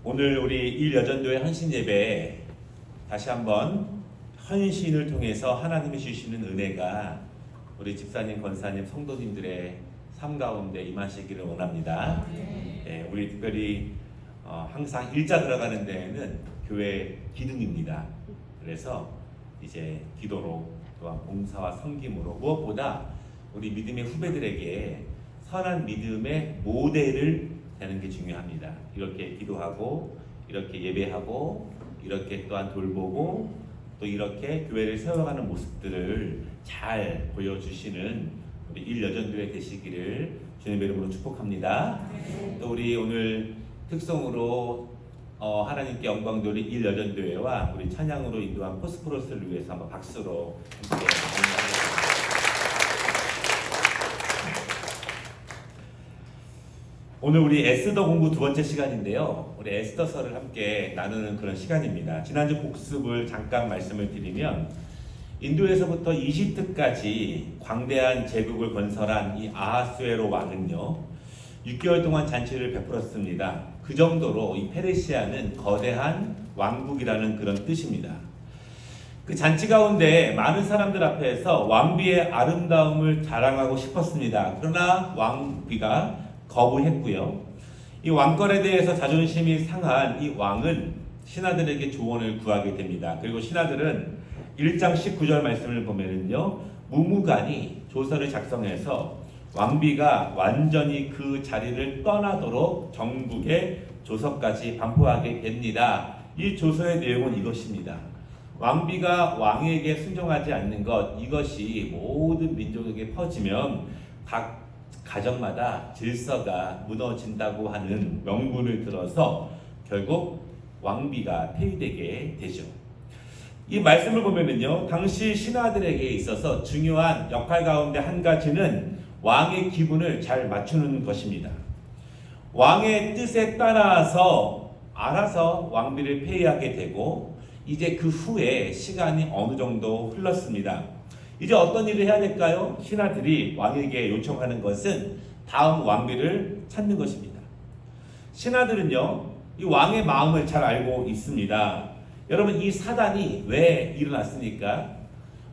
오늘 우리 일여전도의 헌신예배에 다시 한번 헌신을 통해서 하나님이 주시는 은혜가 우리 집사님, 권사님, 성도님들의 삶 가운데 임하시기를 원합니다. 우리 특별히 항상 일자 들어가는 데에는 교회 기둥입니다. 그래서 이제 기도로 또한 봉사와 섬김으로 무엇보다 우리 믿음의 후배들에게 선한 믿음의 모델을 되는 게 중요합니다. 이렇게 기도하고 이렇게 예배하고 이렇게 또한 돌보고 또 이렇게 교회를 세워가는 모습들을 잘 보여주시는 우리 일여전도회 되시기를 주님의 이름으로 축복합니다. 또 우리 오늘 특성으로 하나님께 영광 돌린 일여전도회와 우리 찬양으로 인도한 포스포러스를 위해서 한번 박수로 함께 감사하겠습니다. 오늘 우리 에스더 공부 두 번째 시간인데요. 우리 에스더서를 함께 나누는 그런 시간입니다. 지난주 복습을 잠깐 말씀을 드리면 인도에서부터 이집트까지 광대한 제국을 건설한 이 아하수에로 왕은요 6개월 동안 잔치를 베풀었습니다. 그 정도로 이 페르시아는 거대한 왕국이라는 그런 뜻입니다. 그 잔치 가운데 많은 사람들 앞에서 왕비의 아름다움을 자랑하고 싶었습니다. 그러나 왕비가 거부했고요. 이 왕권에 대해서 자존심이 상한 이 왕은 신하들에게 조언을 구하게 됩니다. 그리고 신하들은 1장 19절 말씀을 보면은요, 무무간이 조서를 작성해서 왕비가 완전히 그 자리를 떠나도록 전국에 조서까지 반포하게 됩니다. 이 조서의 내용은 이것입니다. 왕비가 왕에게 순종하지 않는 것, 이것이 모든 민족에게 퍼지면 각 가정마다 질서가 무너진다고 하는 명분을 들어서 결국 왕비가 폐위되게 되죠. 이 말씀을 보면은요, 당시 신하들에게 있어서 중요한 역할 가운데 한 가지는 왕의 기분을 잘 맞추는 것입니다. 왕의 뜻에 따라서 알아서 왕비를 폐위하게 되고 이제 그 후에 시간이 어느 정도 흘렀습니다. 이제 어떤 일을 해야 될까요? 신하들이 왕에게 요청하는 것은 다음 왕비를 찾는 것입니다. 신하들은요, 이 왕의 마음을 잘 알고 있습니다. 여러분, 이 사단이 왜 일어났습니까?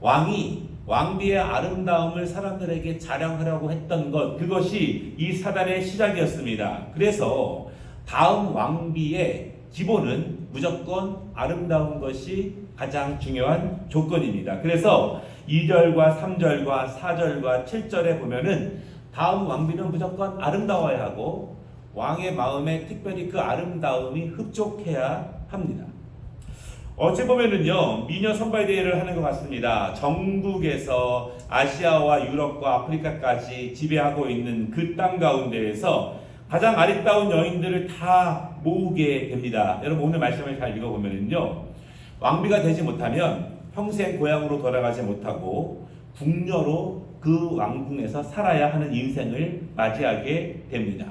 왕비의 아름다움을 사람들에게 자랑하려고 했던 것, 그것이 이 사단의 시작이었습니다. 그래서 다음 왕비의 기본은 무조건 아름다운 것이 가장 중요한 조건입니다. 그래서 2절과 3절과 4절과 7절에 보면은 다음 왕비는 무조건 아름다워야 하고 왕의 마음에 특별히 그 아름다움이 흡족해야 합니다. 어찌 보면은요, 미녀 선발 대회를 하는 것 같습니다. 전국에서 아시아와 유럽과 아프리카까지 지배하고 있는 그 땅 가운데에서 가장 아리따운 여인들을 다 모으게 됩니다. 여러분, 오늘 말씀을 잘 읽어보면은요, 왕비가 되지 못하면 평생 고향으로 돌아가지 못하고 궁녀로 그 왕궁에서 살아야 하는 인생을 맞이하게 됩니다.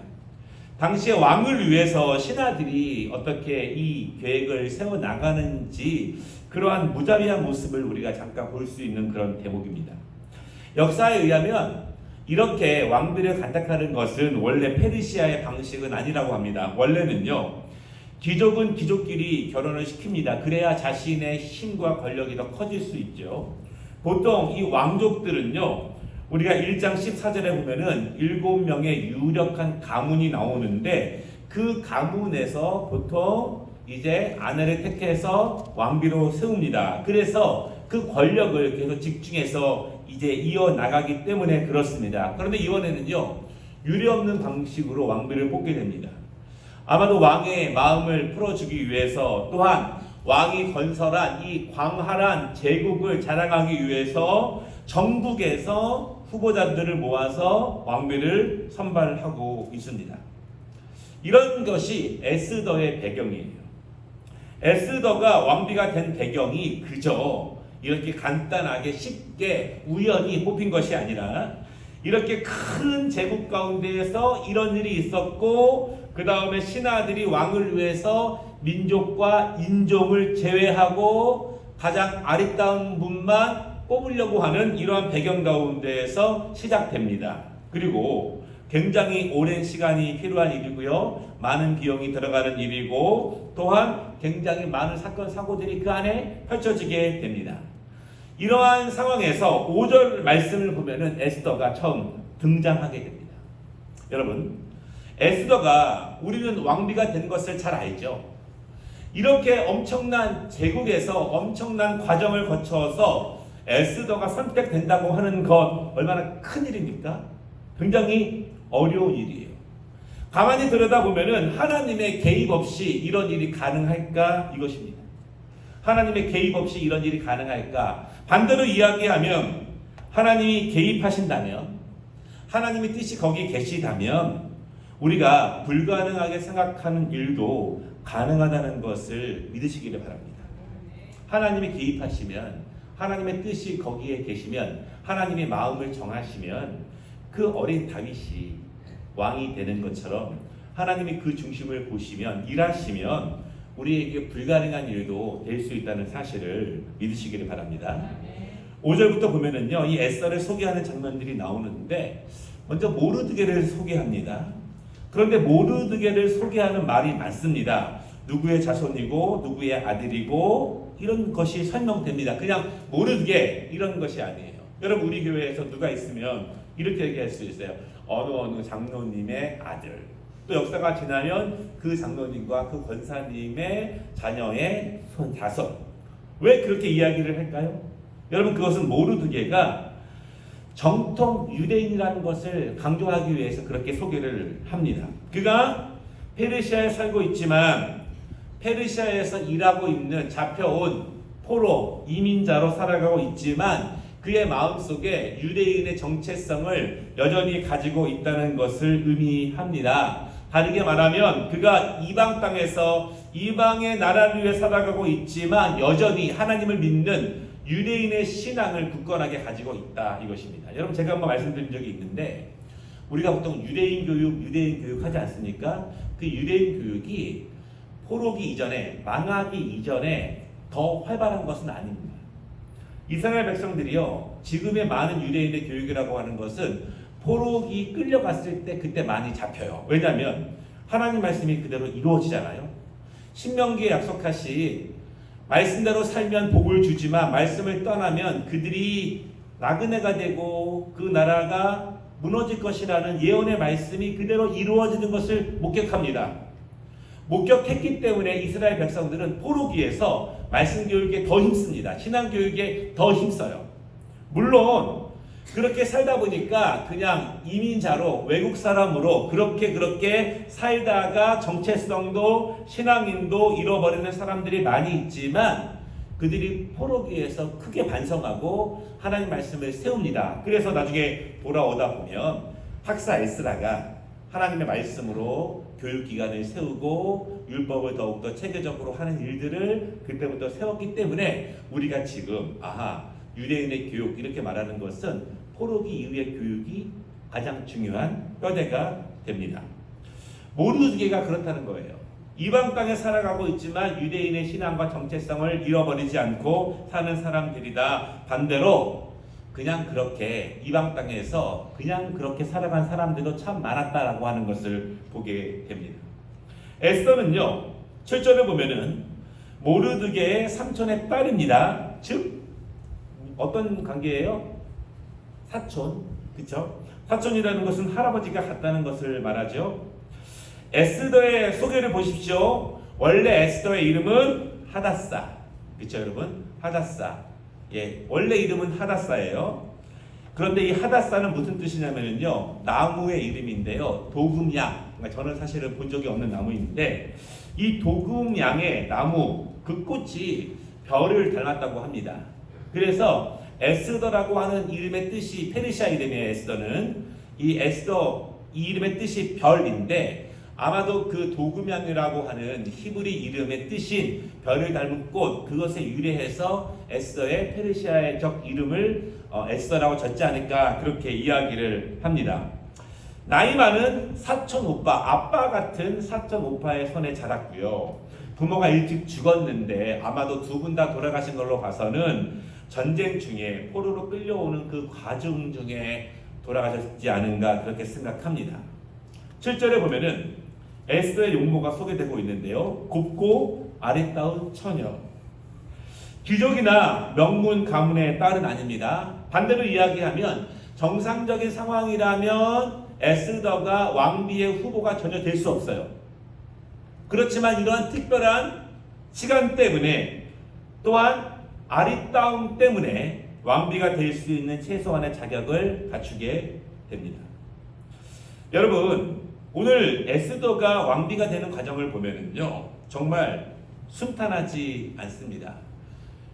당시에 왕을 위해서 신하들이 어떻게 이 계획을 세워나가는지 그러한 무자비한 모습을 우리가 잠깐 볼 수 있는 그런 대목입니다. 역사에 의하면 이렇게 왕비를 간택하는 것은 원래 페르시아의 방식은 아니라고 합니다. 원래는요, 귀족은 귀족끼리 결혼을 시킵니다. 그래야 자신의 힘과 권력이 더 커질 수 있죠. 보통 이 왕족들은요, 우리가 1장 14절에 보면은 7명의 유력한 가문이 나오는데 그 가문에서 보통 이제 아내를 택해서 왕비로 세웁니다. 그래서 그 권력을 계속 집중해서 이제 이어나가기 때문에 그렇습니다. 그런데 이번에는요, 유례없는 방식으로 왕비를 뽑게 됩니다. 아마도 왕의 마음을 풀어주기 위해서 또한 왕이 건설한 이 광활한 제국을 자랑하기 위해서 전국에서 후보자들을 모아서 왕비를 선발하고 있습니다. 이런 것이 에스더의 배경이에요. 에스더가 왕비가 된 배경이 그저 이렇게 간단하게 쉽게 우연히 뽑힌 것이 아니라 이렇게 큰 제국 가운데에서 이런 일이 있었고 그 다음에 신하들이 왕을 위해서 민족과 인종을 제외하고 가장 아리따운 분만 뽑으려고 하는 이러한 배경 가운데에서 시작됩니다. 그리고 굉장히 오랜 시간이 필요한 일이고요. 많은 비용이 들어가는 일이고 또한 굉장히 많은 사건 사고들이 그 안에 펼쳐지게 됩니다. 이러한 상황에서 5절 말씀을 보면은 에스더가 처음 등장하게 됩니다. 여러분, 에스더가 우리는 왕비가 된 것을 잘 알죠. 이렇게 엄청난 제국에서 엄청난 과정을 거쳐서 에스더가 선택된다고 하는 것 얼마나 큰 일입니까? 굉장히 어려운 일이에요. 가만히 들여다보면은 하나님의 개입 없이 이런 일이 가능할까? 이것입니다. 하나님의 개입 없이 이런 일이 가능할까? 반대로 이야기하면 하나님이 개입하신다면, 하나님의 뜻이 거기 계시다면 우리가 불가능하게 생각하는 일도 가능하다는 것을 믿으시기를 바랍니다. 하나님이 개입하시면, 하나님의 뜻이 거기에 계시면, 하나님의 마음을 정하시면 그 어린 다윗이 왕이 되는 것처럼 하나님이 그 중심을 보시면, 일하시면 우리에게 불가능한 일도 될 수 있다는 사실을 믿으시기를 바랍니다. 5절부터 보면은요, 이 에스더를 소개하는 장면들이 나오는데 먼저 모르드게를 소개합니다. 그런데 모르드게를 소개하는 말이 많습니다. 누구의 자손이고 누구의 아들이고 이런 것이 설명됩니다. 그냥 모르드게 이런 것이 아니에요. 여러분, 우리 교회에서 누가 있으면 이렇게 얘기할 수 있어요. 어느 장로님의 아들. 또 역사가 지나면 그 장로님과 그 권사님의 자녀의 손 자손. 왜 그렇게 이야기를 할까요? 여러분, 그것은 모르드게가 정통 유대인이라는 것을 강조하기 위해서 그렇게 소개를 합니다. 그가 페르시아에 살고 있지만 페르시아에서 일하고 있는 잡혀온 포로 이민자로 살아가고 있지만 그의 마음속에 유대인의 정체성을 여전히 가지고 있다는 것을 의미합니다. 다르게 말하면 그가 이방 땅에서 이방의 나라를 위해 살아가고 있지만 여전히 하나님을 믿는 유대인의 신앙을 굳건하게 가지고 있다, 이것입니다. 여러분, 제가 한번 말씀드린 적이 있는데 우리가 보통 유대인 교육 하지 않습니까? 그 유대인 교육이 포로기 이전에, 망하기 이전에 더 활발한 것은 아닙니다. 이스라엘 백성들이요, 지금의 많은 유대인의 교육이라고 하는 것은 포로기 끌려갔을 때 그때 많이 잡혀요. 왜냐하면 하나님 말씀이 그대로 이루어지잖아요. 신명기에 약속하신 말씀대로 살면 복을 주지만 말씀을 떠나면 그들이 나그네가 되고 그 나라가 무너질 것이라는 예언의 말씀이 그대로 이루어지는 것을 목격합니다. 목격했기 때문에 이스라엘 백성들은 포로기에서 말씀 교육에 더 힘씁니다. 신앙 교육에 더 힘써요. 물론 그렇게 살다 보니까 그냥 이민자로, 외국 사람으로 그렇게 살다가 정체성도 신앙인도 잃어버리는 사람들이 많이 있지만 그들이 포로기에서 크게 반성하고 하나님 말씀을 세웁니다. 그래서 나중에 돌아오다 보면 학사 에스라가 하나님의 말씀으로 교육기관을 세우고 율법을 더욱더 체계적으로 하는 일들을 그때부터 세웠기 때문에 우리가 지금 유대인의 교육 이렇게 말하는 것은 포로기 이후의 교육이 가장 중요한 뼈대가 됩니다. 모르드게가 그렇다는 거예요. 이방 땅에 살아가고 있지만 유대인의 신앙과 정체성을 잃어버리지 않고 사는 사람들이다. 반대로 그냥 그렇게 이방 땅에서 그냥 그렇게 살아간 사람들도 참 많았다라고 하는 것을 보게 됩니다. 에스더는요, 7절에 보면은 모르드게의 삼촌의 딸입니다. 즉 어떤 관계예요? 사촌, 그렇죠? 사촌이라는 것은 할아버지가 같다는 것을 말하죠. 에스더의 소개를 보십시오. 원래 에스더의 이름은 하다사, 그렇죠, 여러분? 하다사. 예, 원래 이름은 하다사예요. 그런데 이 하다사는 무슨 뜻이냐면요, 나무의 이름인데요, 도금양. 그러니까 저는 사실은 본 적이 없는 나무인데 이 도금양의 나무, 그 꽃이 별을 닮았다고 합니다. 그래서 에스더라고 하는 이름의 뜻이, 페르시아 이름의 에스더는 이 이름의 뜻이 별인데 아마도 그 도금양이라고 하는 히브리 이름의 뜻인 별을 닮은 꽃, 그것에 유래해서 에스더의 페르시아적 이름을 에스더라고 졌지 않을까, 그렇게 이야기를 합니다. 나이 많은 사촌 오빠, 아빠 같은 사촌 오빠의 손에 자랐고요. 부모가 일찍 죽었는데 아마도 두 분 다 돌아가신 걸로 봐서는 전쟁 중에 포로로 끌려오는 그 과정 중에 돌아가셨지 않은가 그렇게 생각합니다. 7절에 보면은 에스더의 용모가 소개되고 있는데요. 곱고 아리따운 처녀. 귀족이나 명문 가문의 딸은 아닙니다. 반대로 이야기하면 정상적인 상황이라면 에스더가 왕비의 후보가 전혀 될 수 없어요. 그렇지만 이러한 특별한 시간 때문에 또한 아리따움 때문에 왕비가 될 수 있는 최소한의 자격을 갖추게 됩니다. 여러분, 오늘 에스더가 왕비가 되는 과정을 보면은요, 정말 순탄하지 않습니다.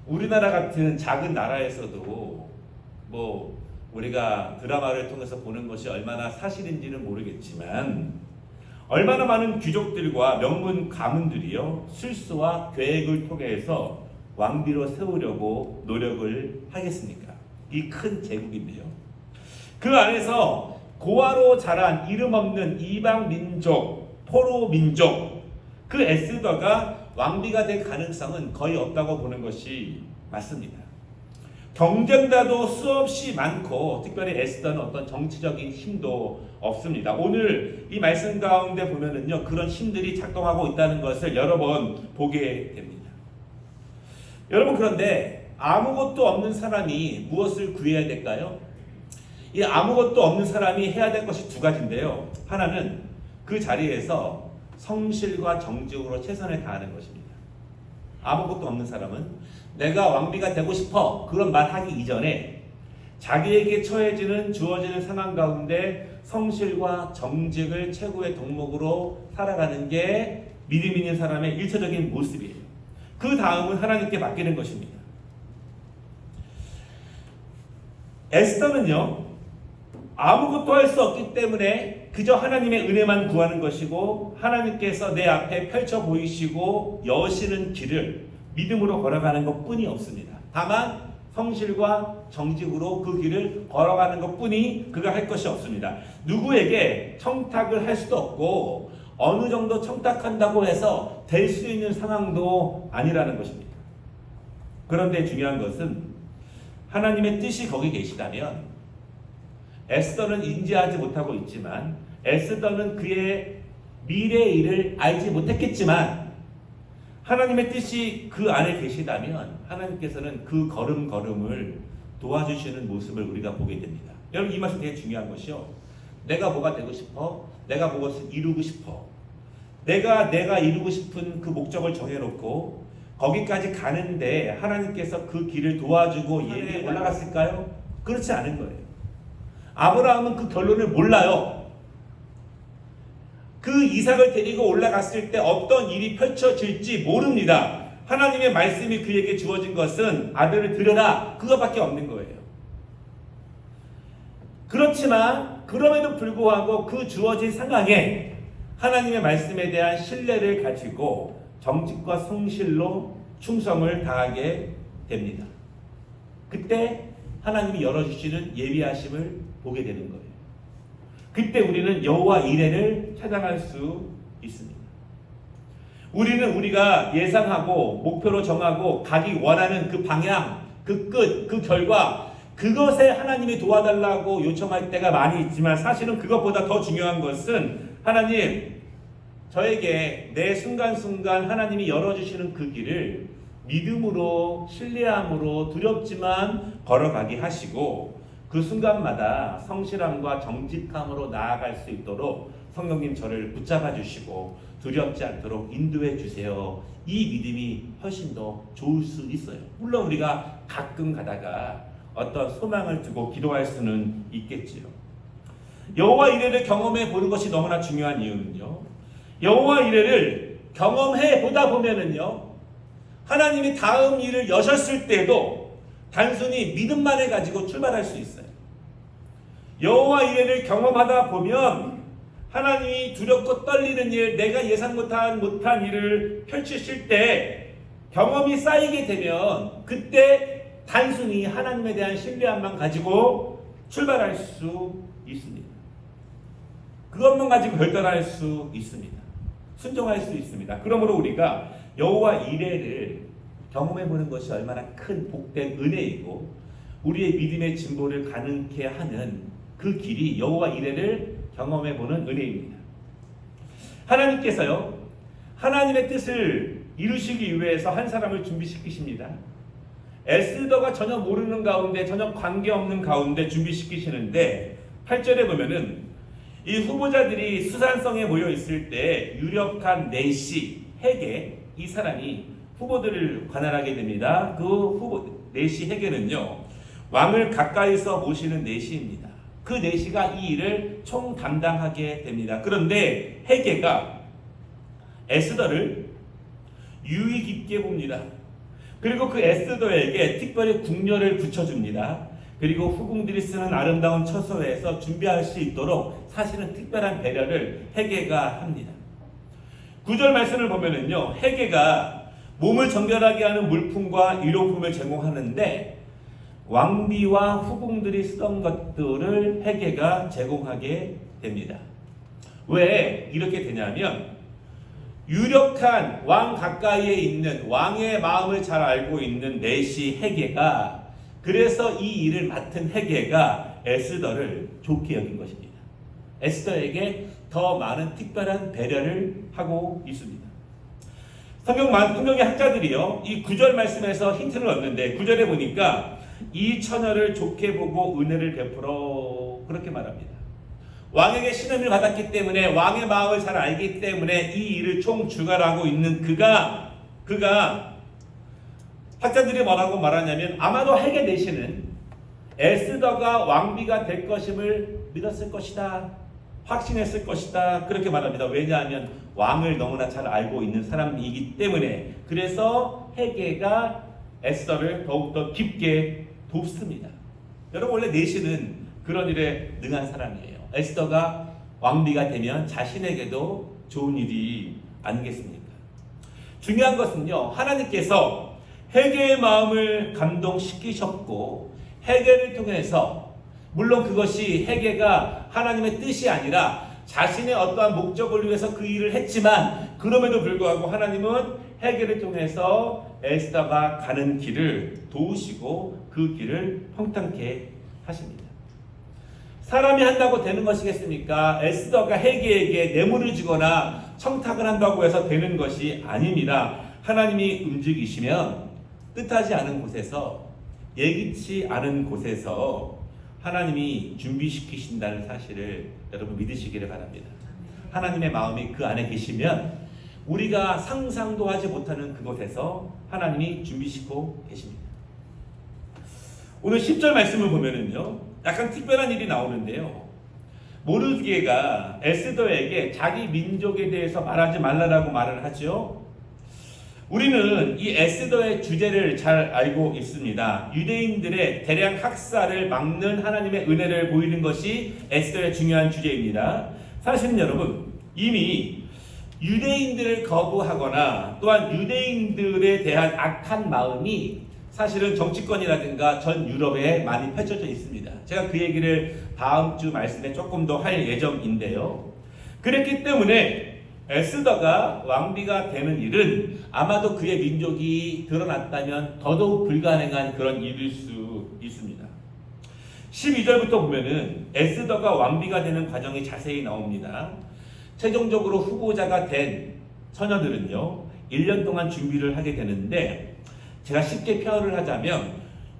우리나라 같은 작은 나라에서도 뭐 우리가 드라마를 통해서 보는 것이 얼마나 사실인지는 모르겠지만 얼마나 많은 귀족들과 명문 가문들이요 실수와 계획을 통해서 왕비로 세우려고 노력을 하겠습니까? 이 큰 제국인데요. 그 안에서 고아로 자란 이름 없는 이방 민족, 포로 민족, 그 에스더가 왕비가 될 가능성은 거의 없다고 보는 것이 맞습니다. 경쟁자도 수없이 많고 특별히 에스더는 어떤 정치적인 힘도 없습니다. 오늘 이 말씀 가운데 보면은요 그런 힘들이 작동하고 있다는 것을 여러 번 보게 됩니다. 여러분, 그런데 아무것도 없는 사람이 무엇을 구해야 될까요? 이 아무것도 없는 사람이 해야 될 것이 두 가지인데요. 하나는 그 자리에서 성실과 정직으로 최선을 다하는 것입니다. 아무것도 없는 사람은 내가 왕비가 되고 싶어 그런 말 하기 이전에 자기에게 처해지는 주어지는 상황 가운데 성실과 정직을 최고의 덕목으로 살아가는 게 믿음 있는 사람의 일차적인 모습이에요. 그 다음은 하나님께 맡기는 것입니다. 에스더는요 아무것도 할 수 없기 때문에 그저 하나님의 은혜만 구하는 것이고 하나님께서 내 앞에 펼쳐 보이시고 여시는 길을 믿음으로 걸어가는 것뿐이 없습니다. 다만 성실과 정직으로 그 길을 걸어가는 것뿐이 그가 할 것이 없습니다. 누구에게 청탁을 할 수도 없고 어느 정도 청탁한다고 해서 될 수 있는 상황도 아니라는 것입니다. 그런데 중요한 것은 하나님의 뜻이 거기 계시다면 에스더는 인지하지 못하고 있지만 에스더는 그의 미래의 일을 알지 못했겠지만 하나님의 뜻이 그 안에 계시다면 하나님께서는 그 걸음걸음을 도와주시는 모습을 우리가 보게 됩니다. 여러분, 이 말씀 되게 중요한 것이요. 내가 뭐가 되고 싶어? 내가 무엇을 이루고 싶어? 내가 이루고 싶은 그 목적을 정해놓고 거기까지 가는데 하나님께서 그 길을 도와주고 예에 올라갔을까요? 그렇지 않은 거예요. 아브라함은 그 결론을 몰라요. 그 이삭을 데리고 올라갔을 때 어떤 일이 펼쳐질지 모릅니다. 하나님의 말씀이 그에게 주어진 것은 아들을 드려라 그거밖에 없는 거예요. 그렇지만 그럼에도 불구하고 그 주어진 상황에 하나님의 말씀에 대한 신뢰를 가지고 정직과 성실로 충성을 다하게 됩니다. 그때 하나님이 열어주시는 예비하심을 보게 되는 거예요. 그때 우리는 여호와 이레를 찾아갈 수 있습니다. 우리는 우리가 예상하고 목표로 정하고 가기 원하는 그 방향, 그 끝, 그 결과, 그것에 하나님이 도와달라고 요청할 때가 많이 있지만 사실은 그것보다 더 중요한 것은 하나님, 저에게 내 순간순간 하나님이 열어주시는 그 길을 믿음으로, 신뢰함으로 두렵지만 걸어가게 하시고 그 순간마다 성실함과 정직함으로 나아갈 수 있도록 성령님 저를 붙잡아 주시고 두렵지 않도록 인도해 주세요. 이 믿음이 훨씬 더 좋을 수 있어요. 물론 우리가 가끔 가다가 어떤 소망을 두고 기도할 수는 있겠지요. 여호와 이레를 경험해 보는 것이 너무나 중요한 이유는요, 여호와 이레를 경험해 보다 보면은요 하나님이 다음 일을 여셨을 때도 단순히 믿음만 해가지고 출발할 수 있어요. 여호와 이레를 경험하다 보면 하나님이 두렵고 떨리는 일, 내가 예상 못한 일을 펼치실 때 경험이 쌓이게 되면 그때 단순히 하나님에 대한 신뢰함만 가지고 출발할 수 있습니다. 그것만 가지고 결단할 수 있습니다. 순종할 수 있습니다. 그러므로 우리가 여호와 이레를 경험해보는 것이 얼마나 큰 복된 은혜이고 우리의 믿음의 진보를 가능케 하는 그 길이 여호와 이레를 경험해 보는 은혜입니다. 하나님께서요, 하나님의 뜻을 이루시기 위해서 한 사람을 준비시키십니다. 에스더가 전혀 모르는 가운데, 전혀 관계없는 가운데 준비시키시는데 8절에 보면은 이 후보자들이 수산성에 모여 있을 때 유력한 내시 헤게, 이 사람이 후보들을 관할하게 됩니다. 그 후보 내시 헤게는요, 왕을 가까이서 모시는 내시입니다. 그 내시가 이 일을 총 담당하게 됩니다. 그런데 헤게가 에스더를 유의 깊게 봅니다. 그리고 그 에스더에게 특별히 궁녀를 붙여줍니다. 그리고 후궁들이 쓰는 아름다운 처소에서 준비할 수 있도록 사실은 특별한 배려를 헤게가 합니다. 9절 말씀을 보면은요, 헤게가 몸을 정결하게 하는 물품과 의료품을 제공하는데 왕비와 후궁들이 쓰던 것들을 헤게가 제공하게 됩니다. 왜 이렇게 되냐면 유력한 왕 가까이에 있는, 왕의 마음을 잘 알고 있는 내시 헤게가, 그래서 이 일을 맡은 헤게가 에스더를 좋게 여긴 것입니다. 에스더에게 더 많은 특별한 배려를 하고 있습니다. 성경의 학자들이요, 이 9절 말씀에서 힌트를 얻는데 9절에 보니까 이 처녀를 좋게 보고 은혜를 베풀어, 그렇게 말합니다. 왕에게 신임을 받았기 때문에, 왕의 마음을 잘 알기 때문에 이 일을 총 주관하고 있는 그가 학자들이 뭐라고 말하냐면 아마도 헤게 내시는 에스더가 왕비가 될 것임을 믿었을 것이다, 확신했을 것이다, 그렇게 말합니다. 왜냐하면 왕을 너무나 잘 알고 있는 사람이기 때문에. 그래서 헤게가 에스더를 더욱더 깊게 돕습니다. 여러분, 원래 내시는 그런 일에 능한 사람이에요. 에스더가 왕비가 되면 자신에게도 좋은 일이 아니겠습니까? 중요한 것은요, 하나님께서 헤게의 마음을 감동시키셨고, 헤게를 통해서, 물론 그것이 헤게가 하나님의 뜻이 아니라 자신의 어떠한 목적을 위해서 그 일을 했지만, 그럼에도 불구하고 하나님은 헤게를 통해서 에스더가 가는 길을 도우시고 그 길을 평탄케 하십니다. 사람이 한다고 되는 것이겠습니까? 에스더가 헤게에게 뇌물을 주거나 청탁을 한다고 해서 되는 것이 아닙니다. 하나님이 움직이시면 뜻하지 않은 곳에서, 예기치 않은 곳에서 하나님이 준비시키신다는 사실을 여러분 믿으시기를 바랍니다. 하나님의 마음이 그 안에 계시면 우리가 상상도 하지 못하는 그곳에서 하나님이 준비시키고 계십니다. 오늘 10절 말씀을 보면은요, 약간 특별한 일이 나오는데요, 모르드게가 에스더에게 자기 민족에 대해서 말하지 말라라고 말을 하죠. 우리는 이 에스더의 주제를 잘 알고 있습니다. 유대인들의 대량 학살을 막는 하나님의 은혜를 보이는 것이 에스더의 중요한 주제입니다. 사실은 여러분, 이미 유대인들을 거부하거나 또한 유대인들에 대한 악한 마음이 사실은 정치권이라든가 전 유럽에 많이 펼쳐져 있습니다. 제가 그 얘기를 다음 주 말씀에 조금 더 할 예정인데요. 그랬기 때문에 에스더가 왕비가 되는 일은 아마도 그의 민족이 드러났다면 더더욱 불가능한 그런 일일 수 있습니다. 12절부터 보면은 에스더가 왕비가 되는 과정이 자세히 나옵니다. 최종적으로 후보자가 된 처녀들은요, 1년 동안 준비를 하게 되는데, 제가 쉽게 표현을 하자면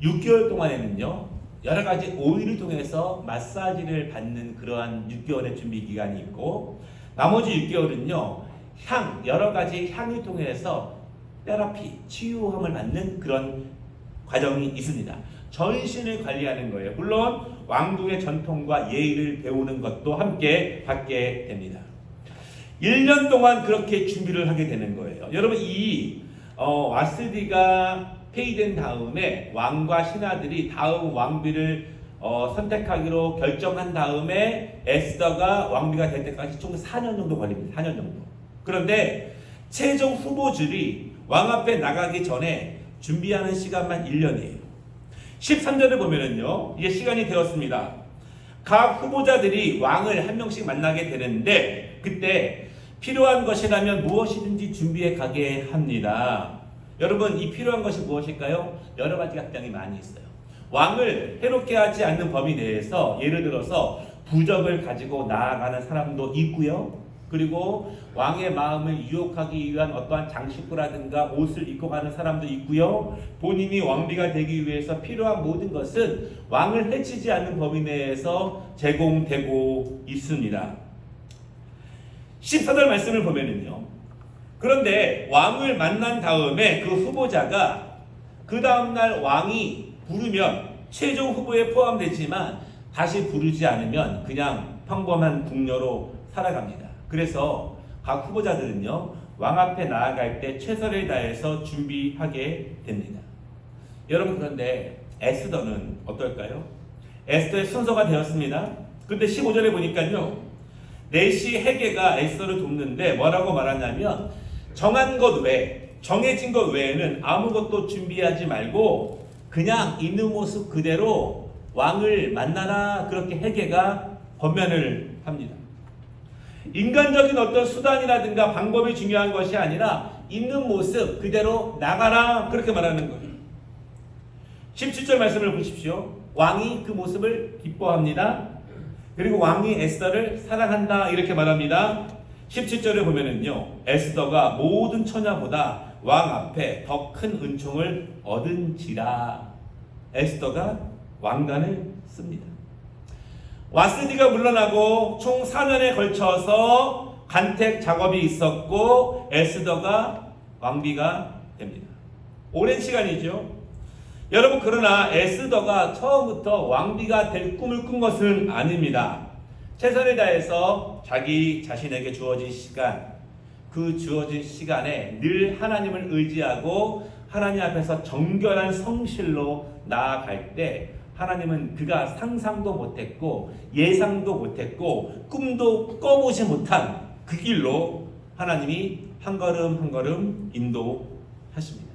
6개월 동안에는요, 여러 가지 오일을 통해서 마사지를 받는 그러한 6개월의 준비 기간이 있고, 나머지 6개월은요, 여러 가지 향을 통해서 테라피, 치유함을 받는 그런 과정이 있습니다. 전신을 관리하는 거예요. 물론 왕궁의 전통과 예의를 배우는 것도 함께 받게 됩니다. 1년 동안 그렇게 준비를 하게 되는 거예요. 여러분, 이 와스디가 폐위된 다음에 왕과 신하들이 다음 왕비를 선택하기로 결정한 다음에 에스더가 왕비가 될 때까지 총 4년 정도 걸립니다. 4년 정도. 그런데 최종 후보들이 왕 앞에 나가기 전에 준비하는 시간만 1년이에요. 13절을 보면은요, 이제 시간이 되었습니다. 각 후보자들이 왕을 한 명씩 만나게 되는데, 그때 필요한 것이라면 무엇이든지 준비해 가게 합니다. 여러분, 이 필요한 것이 무엇일까요? 여러 가지가 굉장히 많이 있어요. 왕을 해롭게 하지 않는 범위 내에서 예를 들어서 부적을 가지고 나아가는 사람도 있고요. 그리고 왕의 마음을 유혹하기 위한 어떠한 장식구라든가 옷을 입고 가는 사람도 있고요. 본인이 왕비가 되기 위해서 필요한 모든 것은 왕을 해치지 않는 범위 내에서 제공되고 있습니다. 14절 말씀을 보면은요. 그런데 왕을 만난 다음에 그 후보자가 그 다음날 왕이 부르면 최종 후보에 포함되지만 다시 부르지 않으면 그냥 평범한 궁녀로 살아갑니다. 그래서 각 후보자들은요, 왕 앞에 나아갈 때 최선을 다해서 준비하게 됩니다. 여러분, 그런데 에스더는 어떨까요? 에스더의 순서가 되었습니다. 근데 15절에 보니까요, 내시 헤게가 에스더를 돕는데 뭐라고 말하냐면, 정한 것 외에, 정해진 것 외에는 아무것도 준비하지 말고 그냥 있는 모습 그대로 왕을 만나라, 그렇게 헤게가 권면을 합니다. 인간적인 어떤 수단이라든가 방법이 중요한 것이 아니라 있는 모습 그대로 나가라, 그렇게 말하는 거예요. 17절 말씀을 보십시오. 왕이 그 모습을 기뻐합니다. 그리고 왕이 에스더를 사랑한다, 이렇게 말합니다. 17절에 보면은요, 에스더가 모든 처녀보다 왕 앞에 더 큰 은총을 얻은지라. 에스더가 왕관을 씁니다. 와스디가 물러나고 총 4년에 걸쳐서 간택 작업이 있었고 에스더가 왕비가 됩니다. 오랜 시간이죠. 여러분, 그러나 에스더가 처음부터 왕비가 될 꿈을 꾼 것은 아닙니다. 최선을 다해서 자기 자신에게 주어진 시간, 그 주어진 시간에 늘 하나님을 의지하고 하나님 앞에서 정결한 성실로 나아갈 때 하나님은 그가 상상도 못했고 예상도 못했고 꿈도 꿔보지 못한 그 길로 하나님이 한 걸음 한 걸음 인도하십니다.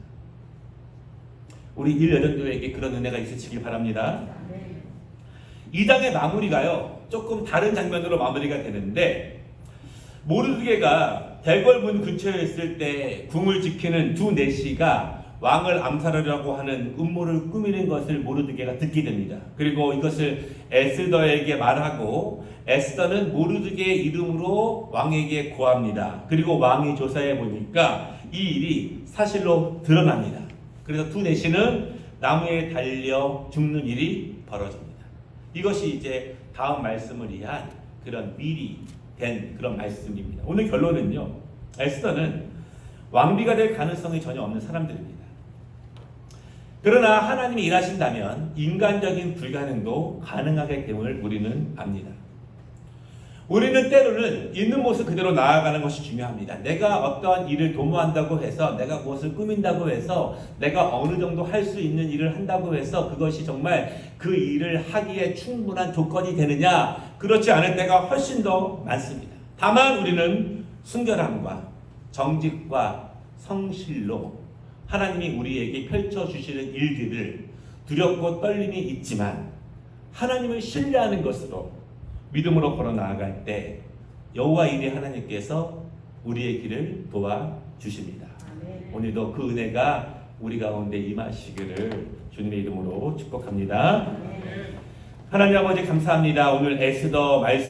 우리 일여전도에게 그런 은혜가 있으시길 바랍니다. 2장의 마무리가요, 조금 다른 장면으로 마무리가 되는데, 모르드게가 대궐문 근처에 있을 때 궁을 지키는 두 내시가 왕을 암살하려고 하는 음모를 꾸미는 것을 모르드게가 듣게 됩니다. 그리고 이것을 에스더에게 말하고 에스더는 모르드게의 이름으로 왕에게 고합니다. 그리고 왕이 조사해 보니까 이 일이 사실로 드러납니다. 그래서 두 내시는 나무에 달려 죽는 일이 벌어집니다. 이것이 이제 다음 말씀을 위한 그런 미리 된 그런 말씀입니다. 오늘 결론은요, 에스더는 왕비가 될 가능성이 전혀 없는 사람들입니다. 그러나 하나님이 일하신다면 인간적인 불가능도 가능하게 됨을 우리는 압니다. 우리는 때로는 있는 모습 그대로 나아가는 것이 중요합니다. 내가 어떠한 일을 도모한다고 해서, 내가 무엇을 꾸민다고 해서, 내가 어느 정도 할 수 있는 일을 한다고 해서 그것이 정말 그 일을 하기에 충분한 조건이 되느냐? 그렇지 않을 때가 훨씬 더 많습니다. 다만 우리는 순결함과 정직과 성실로 하나님이 우리에게 펼쳐주시는 일들을 두렵고 떨림이 있지만 하나님을 신뢰하는 것으로 믿음으로 걸어 나아갈 때 여호와 이레 하나님께서 우리의 길을 도와주십니다. 오늘도 그 은혜가 우리 가운데 임하시기를 주님의 이름으로 축복합니다. 하나님 아버지, 감사합니다. 오늘 에스더 말씀